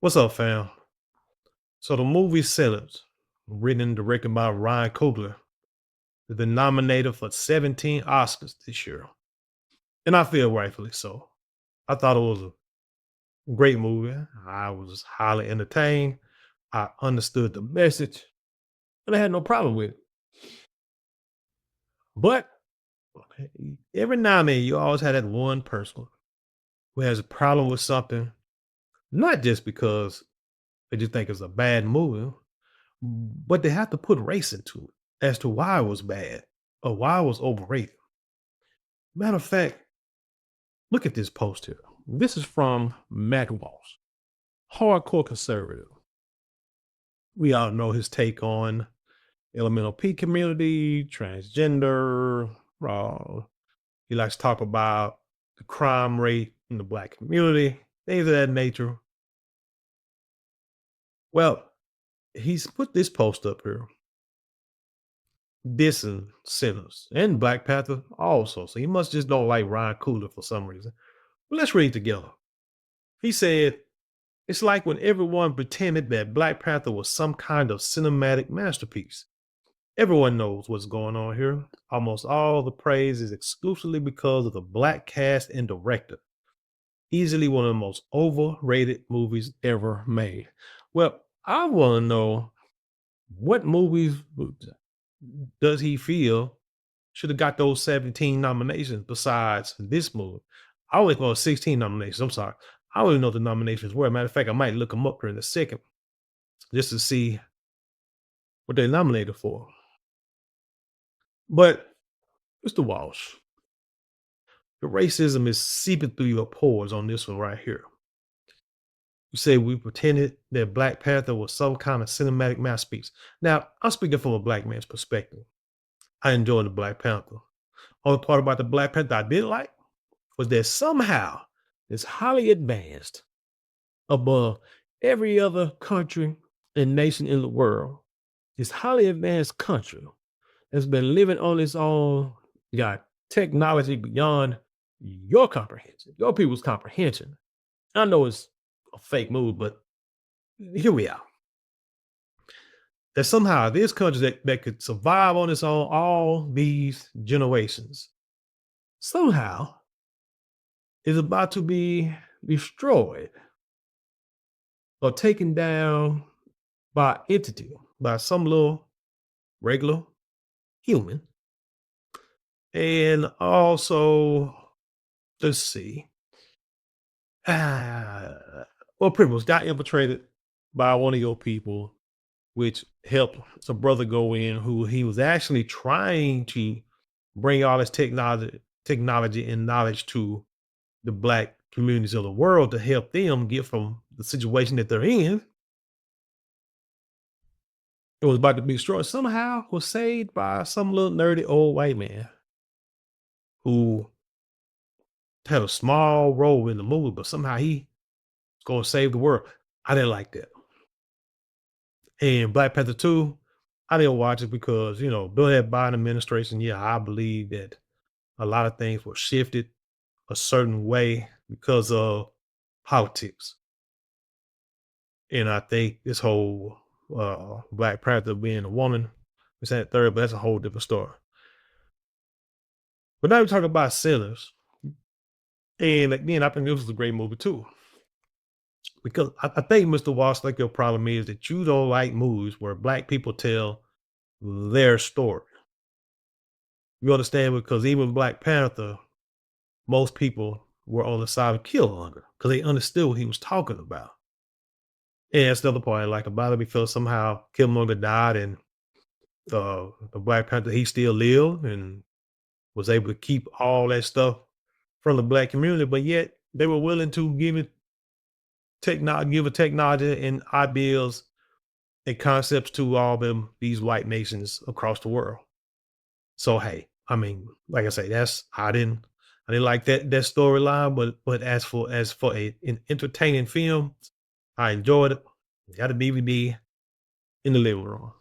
What's up, fam? So the movie Sinners, written and directed by Ryan Coogler, has been nominated for 17 Oscars this year, and I feel rightfully so. I thought it was a great movie. I was highly entertained. I understood the message, and I had no problem with it. But every now and then, you always have that one person who has a problem with something, not just because they just think it's a bad movie, but they have to put race into it as to why it was bad or why it was overrated. Matter of fact, look at this post here. This is from Matt Walsh, hardcore conservative. We all know his take on elemental P community, transgender. He likes to talk about the crime rate in the black community, things of that nature. Well, he's put this post up here dissing Sinners and Black Panther also. So he must just don't like Ryan Coogler for some reason. But let's read together. He said, "It's like when everyone pretended that Black Panther was some kind of cinematic masterpiece. Everyone knows what's going on here. Almost all the praise is exclusively because of the black cast and director. Easily one of the most overrated movies ever made." Well, I want to know, what movies does he feel should have got those 17 nominations besides this movie? I always know 16 nominations. I'm sorry. I don't even know what the nominations were. Matter of fact, I might look them up here in a second just to see what they nominated for. But Mr. Walsh, the racism is seeping through your pores on this one right here. You say we pretended that Black Panther was some kind of cinematic masterpiece. Now, I'm speaking from a black man's perspective. I enjoyed the Black Panther. Only part about the Black Panther I didn't like was that somehow it's highly advanced above every other country and nation in the world. This highly advanced country has been living on its own, got technology beyond your comprehension, your people's comprehension. I know it's a fake move, but here we are. That somehow this country that could survive on its own all these generations somehow is about to be destroyed or taken down by entity, by some little regular human. And also, let's see. Well, pretty much got infiltrated by one of your people, which helped some brother go in who he was actually trying to bring all this technology and knowledge to the black communities of the world to help them get from the situation that they're in. It was about to be destroyed. Somehow was saved by some little nerdy old white man who had a small role in the movie, but somehow he was going to save the world. I didn't like that. And Black Panther 2, I didn't watch it because, Bill had Biden administration. Yeah, I believe that a lot of things were shifted a certain way because of politics. And I think this whole Black Panther being a woman is that third, but that's a whole different story. But now we're talking about Sinners. And again, I think this was a great movie too. Because I think, Mr. Walsh, like your problem is that you don't like movies where black people tell their story. You understand? Because even Black Panther, most people were on the side of Killmonger because they understood what he was talking about. And that's the other part I like about it, because somehow Killmonger died and the Black Panther, he still lived and was able to keep all that stuff from the black community, but yet they were willing to give a technology and ideas and concepts to all them these white nations across the world. So hey, I mean, like I say, I didn't like that storyline, but as for an entertaining film, I enjoyed it. Got a DVD in the living room.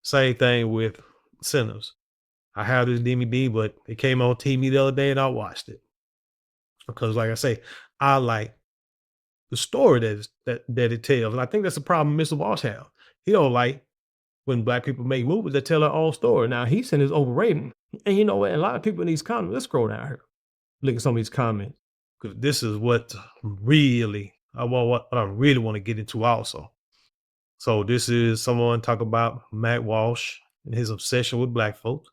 Same thing with Sinners. I have this DVD, but it came on TV the other day and I watched it because, like I say, I like the story that it tells. And I think that's the problem Mr. Walsh has. He don't like when black people make movies that tell their own story. Now he's saying it's overrated. And you know what? A lot of people in these comments, let's scroll down here. Look at some of these comments. Because this is what really what I really want to get into also. So this is someone talk about Matt Walsh and his obsession with black folks.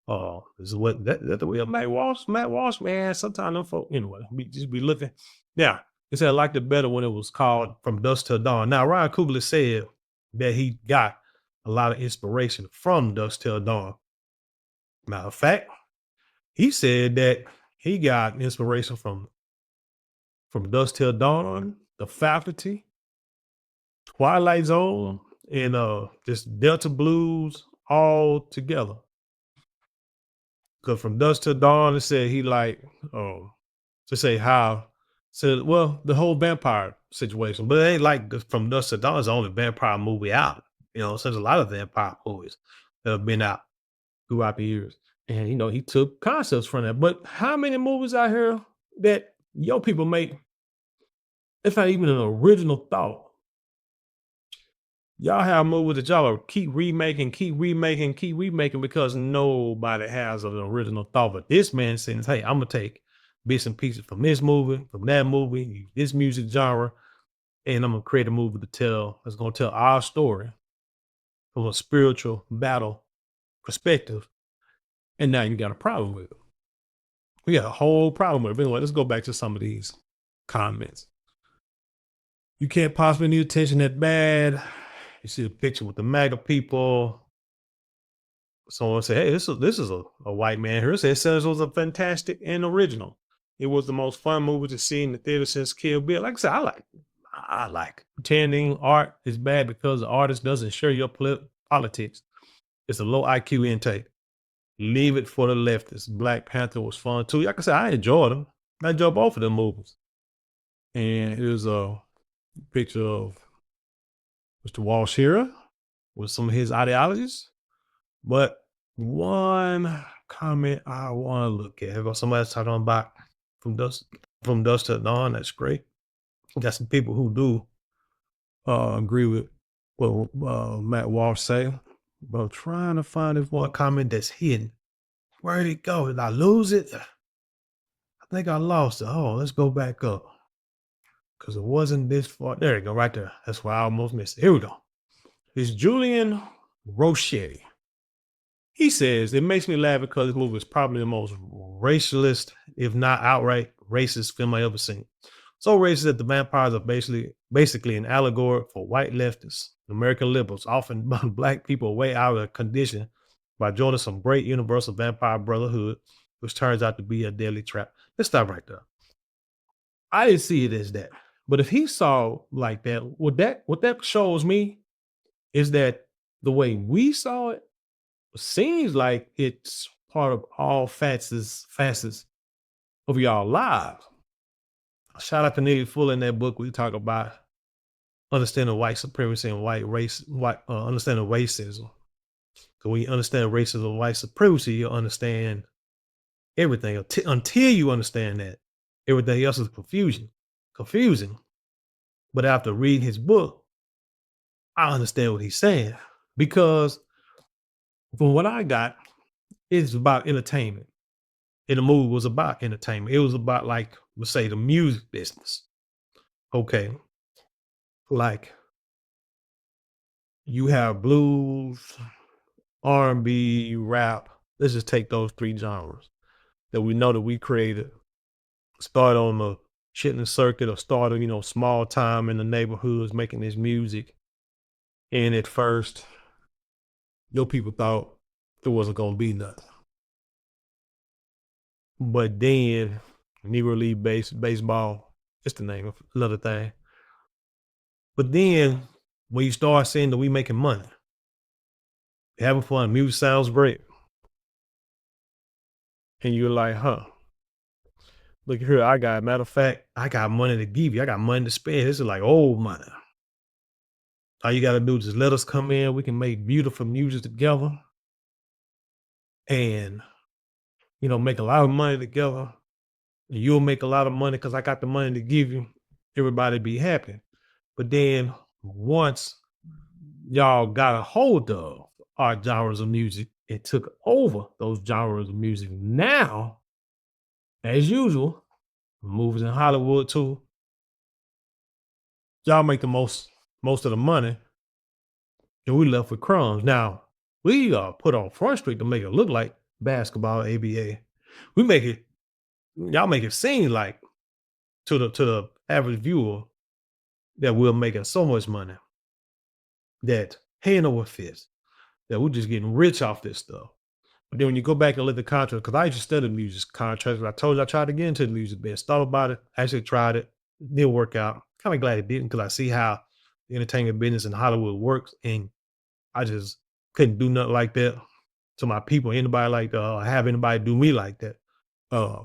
Oh, this is what that the way of Matt Walsh. Matt Walsh, man. Sometimes them folk, anyway, we just be looking. Yeah, he said I liked it better when it was called From Dusk Till Dawn. Now Ryan Coogler said that he got a lot of inspiration from Dusk Till Dawn. Matter of fact, he said that he got inspiration from Dusk Till Dawn, The Faculty, Twilight Zone, and just Delta Blues all together. Cause from dusk till dawn, it said he like, to say how, said, well, the whole vampire situation, but it ain't like from dusk till dawn is the only vampire movie out. You know, so there's a lot of vampire movies that have been out throughout the years. And, you know, he took concepts from that. But how many movies out here that your people make, it's not even an original thought? Y'all have movies that y'all are keep remaking because nobody has an original thought. But this man says, hey, I'm gonna take bits and pieces from this movie, from that movie, this music genre, and I'm gonna create a movie that's gonna tell our story from a spiritual battle perspective. And now you got a problem with it. We got a whole problem with it. Anyway, let's go back to some of these comments. You can't possibly need attention that bad. You see the picture with the MAGA people. Someone said, hey, this is a white man here. It says it was a fantastic and original. It was the most fun movie to see in the theater since Kill Bill. Like I said, I like pretending art is bad because the artist doesn't share your politics. It's a low IQ intake. Leave it for the leftists. Black Panther was fun too. Like I said, I enjoyed them. I enjoyed both of them movies. And here's a picture of Mr. Walsh here with some of his ideologies. But one comment I want to look at about somebody's talking about from dusk to dawn. That's great. Got some people who do agree with what Matt Walsh say, but trying to find this one comment that's hidden. Where'd it go? Did I lose it? I think I lost it. Oh, let's go back up. Because it wasn't this far. There you go, right there. That's why I almost missed it. Here we go. It's Julian Rochetti. He says, it makes me laugh because this movie is probably the most racialist, if not outright racist film I ever seen. So racist that the vampires are basically an allegory for white leftists, American liberals, often black people way out of their condition by joining some great universal vampire brotherhood, which turns out to be a deadly trap. Let's stop right there. I didn't see it as that. But if he saw like that, what that shows me is that the way we saw it seems like it's part of all facets of y'all lives. Shout out to Neely Fuller in that book. We talk about understanding white supremacy and understanding racism. So when you understand racism and white supremacy, you'll understand everything. Until you understand that, everything else is confusing. But after reading his book, I understand what he's saying, because from what I got, it's about entertainment. And the movie was about entertainment. It was about, like, let's say, the music business. Okay. Like, you have blues, R&B, rap. Let's just take those three genres that we know that we created. Start on the Chitlin circuit or started, small time in the neighborhoods making this music. And at first, your people thought there wasn't going to be nothing. But then, Negro League baseball, it's the name of another thing. But then, when you start seeing that we making money, having fun, music sounds great. And you're like, huh. Look here, matter of fact, I got money to give you. I got money to spend. This is like old money. All you got to do is just let us come in. We can make beautiful music together and, make a lot of money together. And you'll make a lot of money because I got the money to give you. everybody be happy. But then once y'all got a hold of our genres of music and took over those genres of music, now, as usual, movies in Hollywood too, y'all make the most of the money, and we left with crumbs. Now we put on Front Street to make it look like basketball, ABA. We make it, y'all make it seem like to the average viewer that we're making so much money that hand over fist, that we're just getting rich off this stuff. But then when you go back and look at the contract, because I used to study music contracts, I told you I tried to get into the music business, thought about it, actually tried it, didn't work out. Kind of glad it didn't, because I see how the entertainment business in Hollywood works, and I just couldn't do nothing like that to my people, anybody like that, or have anybody do me like that. Uh,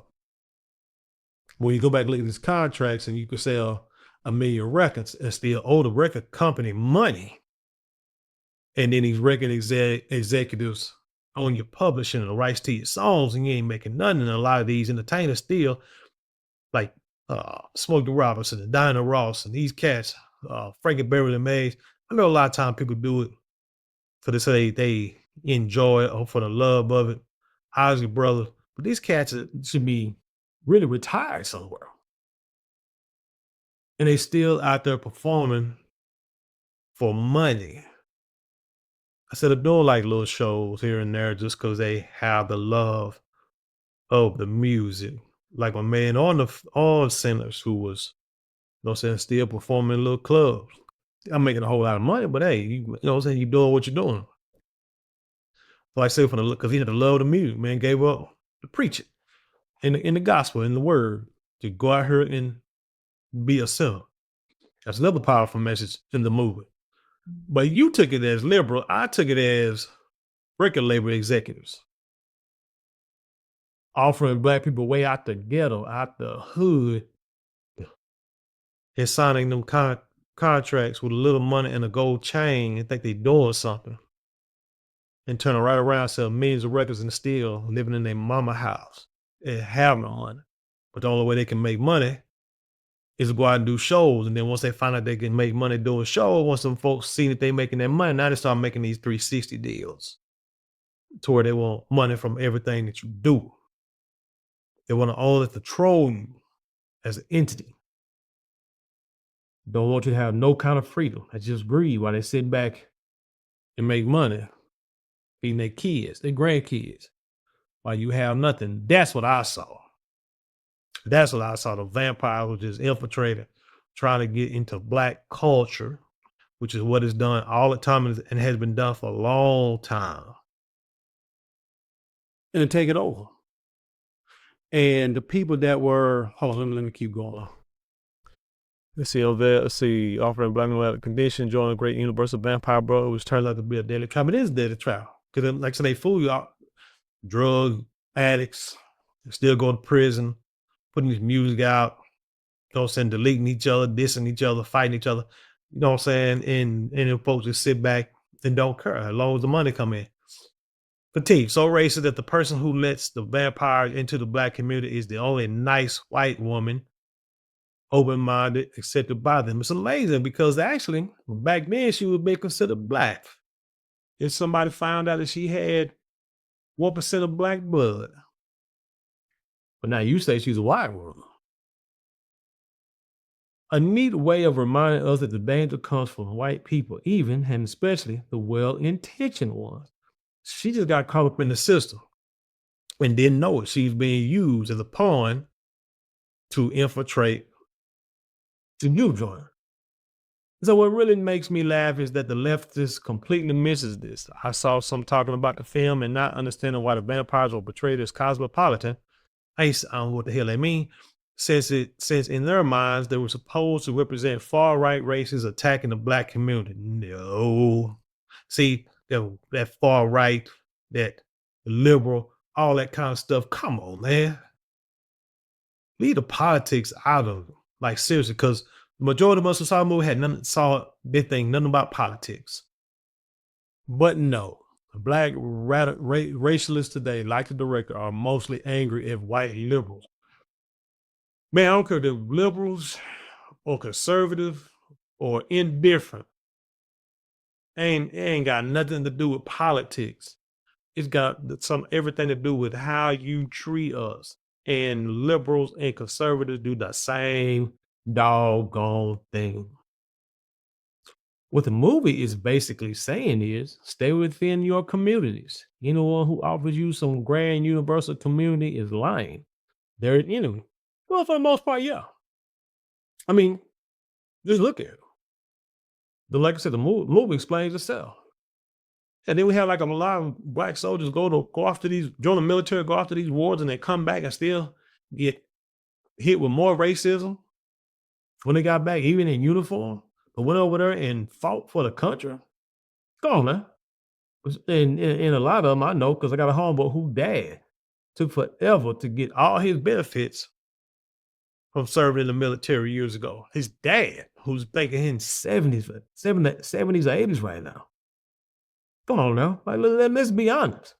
when you go back and look at these contracts, and you could sell 1,000,000 records and still owe the record company money, and then these record executives own your publishing and the rights to your songs, and you ain't making nothing. And a lot of these entertainers still, like Smokey Robinson and Diana Ross and these cats, Frankie Beverly Mays. I know a lot of time people do it for this, they enjoy it or for the love of it. Ozzy Brothers, but these cats should be really retired somewhere, and they still out there performing for money. Instead of doing like little shows here and there just because they have the love of the music. Like my man on Sinners, who was, you know what I'm saying, still performing in little clubs. I'm making a whole lot of money, but hey, you know what I'm saying, you doing what you're doing. Like I said, because he had the love of the music, man, gave up to preach it in the gospel, in the word, to go out here and be a sinner. That's another powerful message in the movie. But you took it as liberal. I took it as record label executives offering black people way out the ghetto, out the hood, and signing them contracts with a little money and a gold chain and think they doing something, and turning right around, sell millions of records and still living in their mama house and having on it. But the only way they can make money is to go out and do shows. And then once they find out they can make money doing shows, once some folks see that they making their money, now they start making these 360 deals to where they want money from everything that you do. They want to only control you as an entity. Don't want you to have no kind of freedom. That's just greed while they sit back and make money, feeding their kids, their grandkids, while you have nothing. That's what I saw. That's what I saw. The vampire was just infiltrated, trying to get into black culture, which is what is done all the time and has been done for a long time. And to take it over. And the people that were, hold on, let me keep going. Let's see over there. Let's see, offering black men without condition, joining a great universal vampire bro, which turns out to be a deadly trap. It is a deadly trap. Because like I said, they fool you out. Drug addicts, still go to prison, putting this music out, you know what I'm saying, deleting each other, dissing each other, fighting each other, you know what I'm saying? And then folks just sit back and don't care as long as the money come in. Fatigue, so racist that the person who lets the vampire into the black community is the only nice white woman, open-minded, accepted by them. It's amazing because actually, back then she would be considered black. If somebody found out that she had 1% of black blood. But now you say she's a white woman. A neat way of reminding us that the danger comes from white people, even and especially the well-intentioned ones. She just got caught up in the system and didn't know it. She's being used as a pawn to infiltrate the new joint. So what really makes me laugh is that the leftist completely misses this. I saw some talking about the film and not understanding why the vampires were portrayed as cosmopolitan. I don't know what the hell they mean. Since in their minds they were supposed to represent far right races attacking the black community. No. See, that far right, that liberal, all that kind of stuff. Come on, man. Leave the politics out of it. Like seriously, because the majority of us who saw the movie didn't think nothing about politics. But no, black racialists today, like the director, are mostly angry at white liberals. Man, I don't care if they're liberals or conservative or indifferent ain't got nothing to do with politics. It's got some everything to do with how you treat us. And liberals and conservatives do the same doggone thing. What the movie is basically saying is stay within your communities. Anyone who offers you some grand universal community is lying. They're an enemy. Well, for the most part, yeah. I mean, just look at it. Like I said, the movie explains itself. And then we have like a lot of black soldiers go after these, join the military, go after these wars, and they come back and still get hit with more racism when they got back, even in uniform, but went over there and fought for the country. Come on, man. And a lot of them I know because I got a homeboy who dad took forever to get all his benefits from serving in the military years ago. His dad, who's thinking in 70s, 70s or 80s right now. Come on now. Like, let's be honest.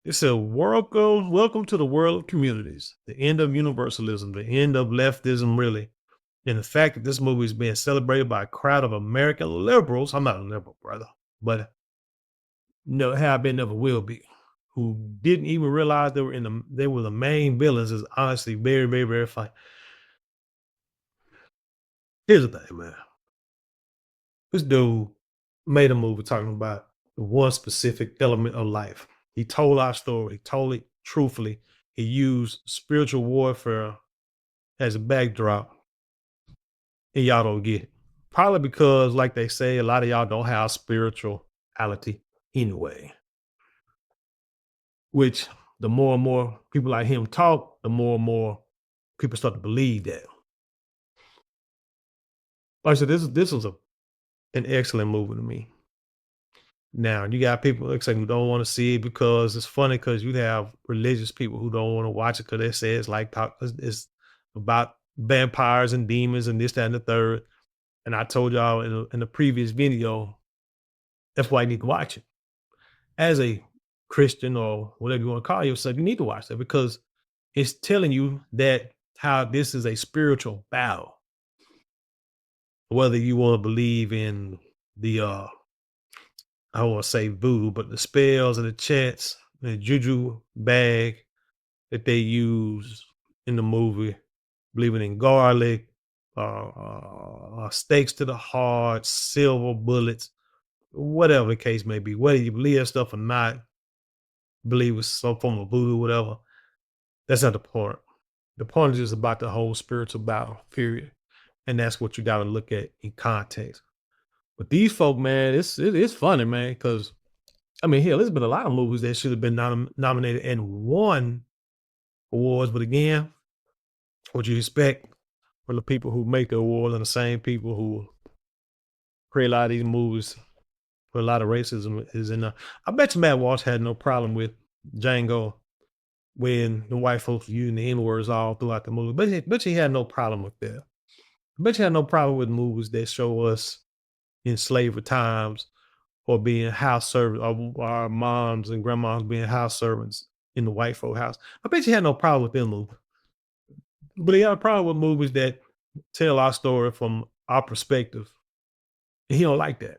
It said, welcome to the world of communities, the end of universalism, the end of leftism, really. And the fact that this movie is being celebrated by a crowd of American liberals, I'm not a liberal, brother, but no, have been, never will be, who didn't even realize they were the main villains is honestly very, very, very funny. Here's the thing, man. This dude made a movie talking about the one specific element of life. He told our story, he told it truthfully. He used spiritual warfare as a backdrop, and y'all don't get it. Probably because, like they say, a lot of y'all don't have spirituality anyway. Which the more and more people like him talk, the more and more people start to believe that. Like I said, this was an excellent movie to me. Now you got people like I said, who don't want to see it because it's funny because you have religious people who don't want to watch it because they say it's like it's about vampires and demons and this, that, and the third. And I told y'all in the previous video, that's why you need to watch it. As a Christian or whatever you want to call yourself, you need to watch that because it's telling you that how this is a spiritual battle. Whether you want to believe in the I don't want to say voodoo, but the spells and the chants, the juju bag that they use in the movie, believing in garlic, stakes to the heart, silver bullets, whatever the case may be, whether you believe that stuff or not, believe it's some form of voodoo, whatever. That's not the point. The point is just about the whole spiritual battle, period. And that's what you got to look at in context. But these folk, man, it's funny, man, because I mean, hell, there's been a lot of movies that should have been nominated and won awards. But again, what you expect from the people who make the awards and the same people who create a lot of these movies where a lot of racism is in there. I bet you Matt Walsh had no problem with Django when the white folks using the N-words all throughout the movie. But he had no problem with that. I bet you had no problem with movies that show us in slavery times or being house servants, or our moms and grandmas being house servants in the white folk house. I bet you had no problem with them movies. But he had a problem with movies that tell our story from our perspective. And he don't like that.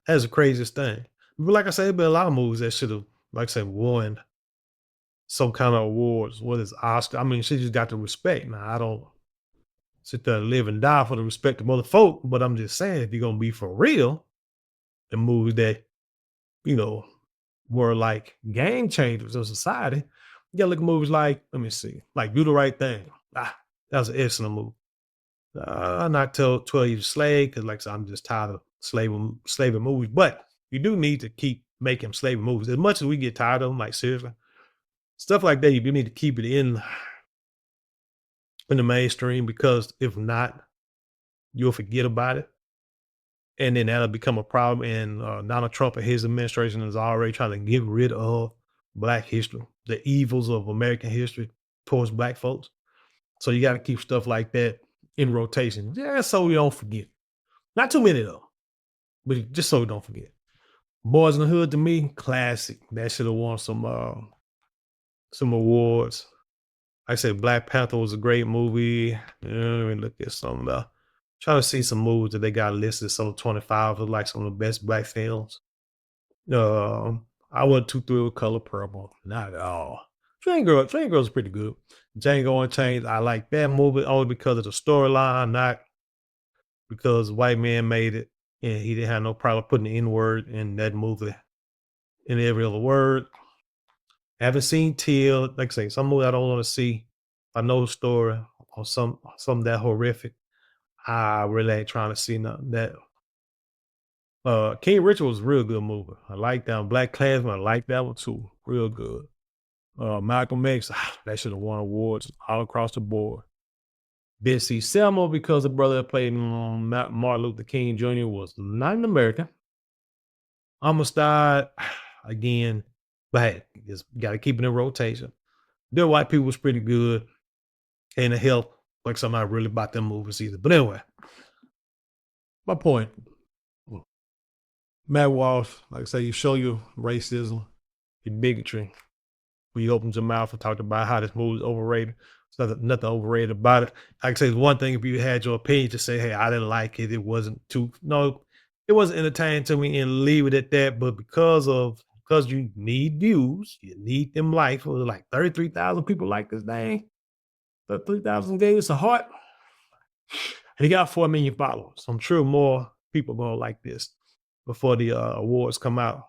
That's the craziest thing. But like I said, there's been a lot of movies that should have, like I said, won some kind of awards, whether it's Oscar. I mean, she just got the respect. Now, I don't sit there and live and die for the respect of other folk, but I'm just saying, if you're going to be for real, the movies that, you know, were like game changers of society, you gotta look at movies like, let me see, like Do the Right Thing. That was an excellent movie. Not till 12 Years a Slave, because like I said, I'm just tired of slaving movies, but you do need to keep making slaving movies. As much as we get tired of them, like seriously, stuff like that, you do need to keep it in the mainstream because if not, you'll forget about it. And then that'll become a problem. And Donald Trump and his administration is already trying to get rid of Black history, the evils of American history towards Black folks. So you got to keep stuff like that in rotation. Yeah, so we don't forget. Not too many though, but just so we don't forget. Boys in the Hood to me, classic. That should have won some awards. I said Black Panther was a great movie. Let me look at some trying to see some movies that they got listed. Some 25 of like some of the best black films. I wasn't too thrilled with Color Purple. Not at all. Train Girl's pretty good. Django Unchained, I like that movie only because of the storyline, not because white man made it and he didn't have no problem putting the N word in that movie in every other word. Haven't seen Till. Like I say, some movie I don't want to see. I know the story or some that horrific. I really ain't trying to see nothing that. King Richard was a real good movie. I like that one. Black Klansman, I like that one too. Real good. Malcolm X, that should have won awards all across the board. Bessie Selma, because the brother that played Martin Luther King Jr. was not an American. Amistad, again, but hey, just got to keep it in rotation. Their white people was pretty good, and it helped. Like somebody really about them movies either. But anyway, my point. Matt Walsh, like I say, you show your racism, your bigotry. When you opened your mouth and talked about how this movie is overrated. There's nothing overrated about it. Like I say, it's one thing if you had your opinion to say, hey, I didn't like it. It wasn't too no, it wasn't entertaining to me and leave it at that. But because you need views, you need them likes. For like 33,000 people like this thing. 33,000 gave us a heart. And he got 4 million followers. So I'm sure more people gonna like this before the awards come out.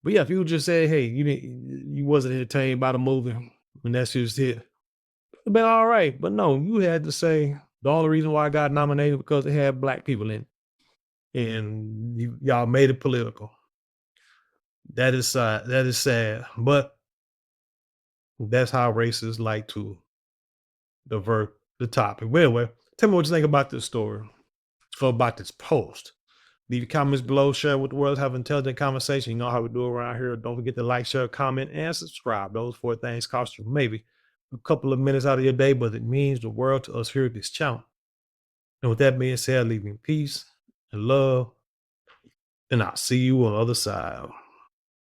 But yeah, if you just say, hey, you wasn't entertained by the movie, and that's just it, it'd been all right. But no, you had to say the only reason why I got nominated because it had black people in it, and y'all made it political. That is sad, but that's how racists like to divert the topic. Well, anyway, tell me what you think about this story, or about this post. Leave your comments below, share with the world, have an intelligent conversation. You know how we do around here. Don't forget to like, share, comment, and subscribe. Those 4 things cost you maybe a couple of minutes out of your day, but it means the world to us here at this channel. And with that being said, I leave you in peace and love, and I'll see you on the other side.